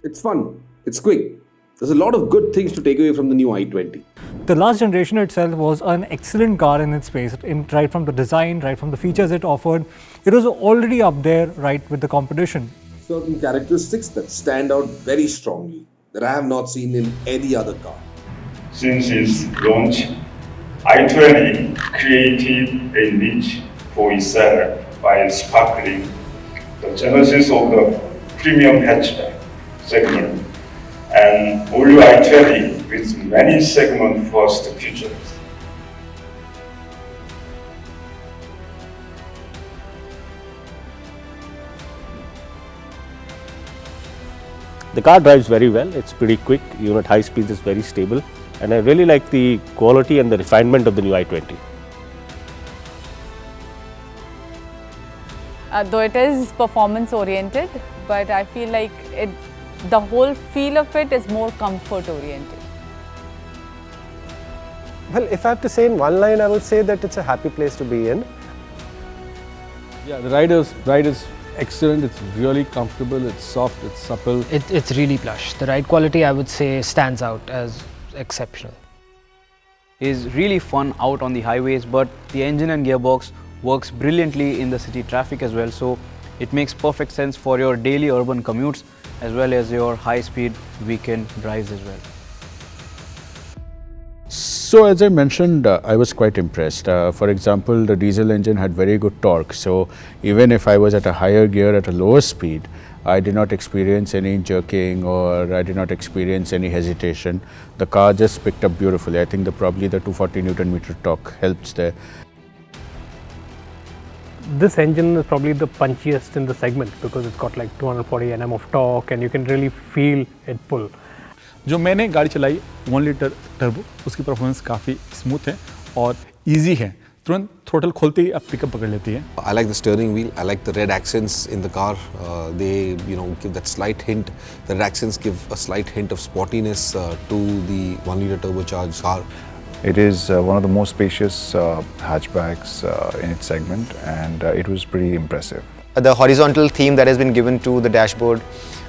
It's fun. It's quick. There's a lot of good things to take away from the new i20. The last generation itself was an excellent car in its space, right from the design, right from the features it offered. It was already up there, right, with the competition. Certain characteristics that stand out very strongly that I have not seen in any other car. Since its launch, i20 created a niche for itself by sparkling the genesis of the premium hatchback segment and all-new i20 with many segment-first features. The car drives very well, it's pretty quick, even at high speeds it's very stable, and I really like the quality and the refinement of the new i20. Though it is performance oriented, but I feel like the whole feel of it is more comfort oriented. Well, if I have to say in one line, I would say that it's a happy place to be in. Yeah, the ride is excellent. It's really comfortable. It's soft. It's supple. It's really plush. The ride quality, I would say, stands out as exceptional. Is really fun out on the highways, but the engine and gearbox works brilliantly in the city traffic as well. So it makes perfect sense for your daily urban commutes as well as your high-speed weekend drives as well. So as I mentioned, I was quite impressed. For example, the diesel engine had very good torque. So even if I was at a higher gear at a lower speed, I did not experience any jerking or I did not experience any hesitation. The car just picked up beautifully. I think probably the 240 Newton meter torque helps there. This engine is probably the punchiest in the segment because it's got like 240 Nm of torque and you can really feel it pull. जो मैंने गाड़ी चलाई 1 litre turbo, उसकी performance काफ़ी smooth है और easy है. तुरंत थ्रोटल खोलते ही आप पिकअप पकड़ लेती है. I like the steering wheel. I like the red accents in the car. They, give that slight hint. The red accents give a slight hint of sportiness to the 1 liter turbocharged car. It is one of the most spacious hatchbacks in its segment, and it was pretty impressive. The horizontal theme that has been given to the dashboard,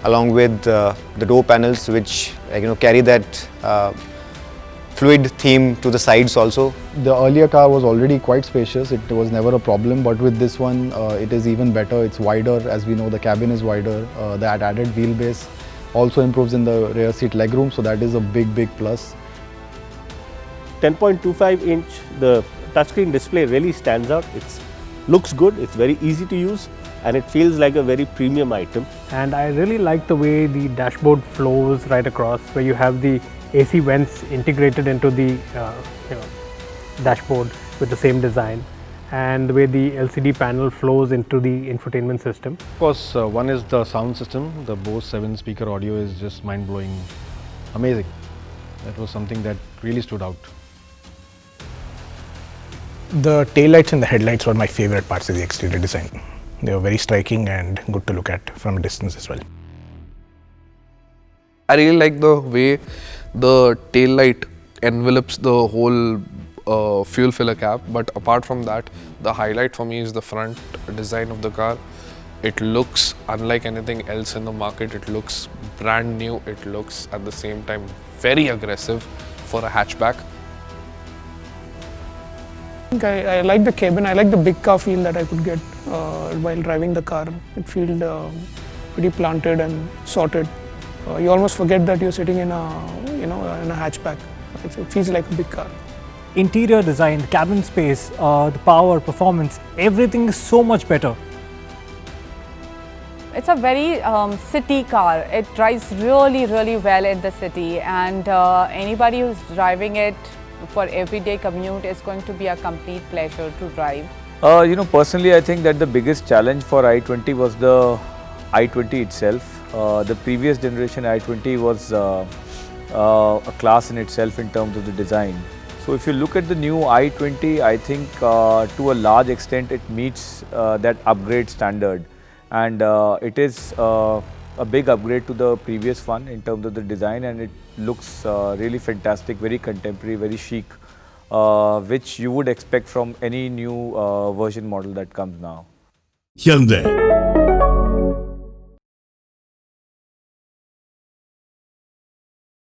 along with the door panels, which carry that fluid theme to the sides also. The earlier car was already quite spacious. It was never a problem, but with this one, it is even better. It's wider, as we know. The cabin is wider. That added wheelbase also improves in the rear seat legroom, so that is a big plus. 10.25 inch, the touchscreen display really stands out. It looks good, it's very easy to use, and it feels like a very premium item. And I really like the way the dashboard flows right across, where you have the AC vents integrated into the dashboard with the same design, and the way the LCD panel flows into the infotainment system. Of course, one is the sound system. The Bose 7-speaker audio is just mind-blowing, amazing. That was something that really stood out. The taillights and the headlights were my favorite parts of the exterior design. They were very striking and good to look at from a distance as well. I really like the way the taillight envelops the whole fuel filler cap, but apart from that, the highlight for me is the front design of the car. It looks unlike anything else in the market. It looks brand new. It looks at the same time very aggressive for a hatchback. I like the cabin. I like the big car feel that I could get while driving the car. It feels pretty planted and sorted. You almost forget that you're sitting in a hatchback. It feels like a big car. Interior design, cabin space, the power, performance, everything is so much better. It's a very city car. It drives really well in the city, and anybody who's driving it for everyday commute is going to be a complete pleasure to drive. Personally, I think that the biggest challenge for i20 was the i20 itself. The previous generation i20 was a class in itself in terms of the design. So if you look at the new i20, I think to a large extent it meets that upgrade standard, and it is a big upgrade to the previous one in terms of the design, and it looks really fantastic, very contemporary, very chic, which you would expect from any new version model that comes now. Hyundai.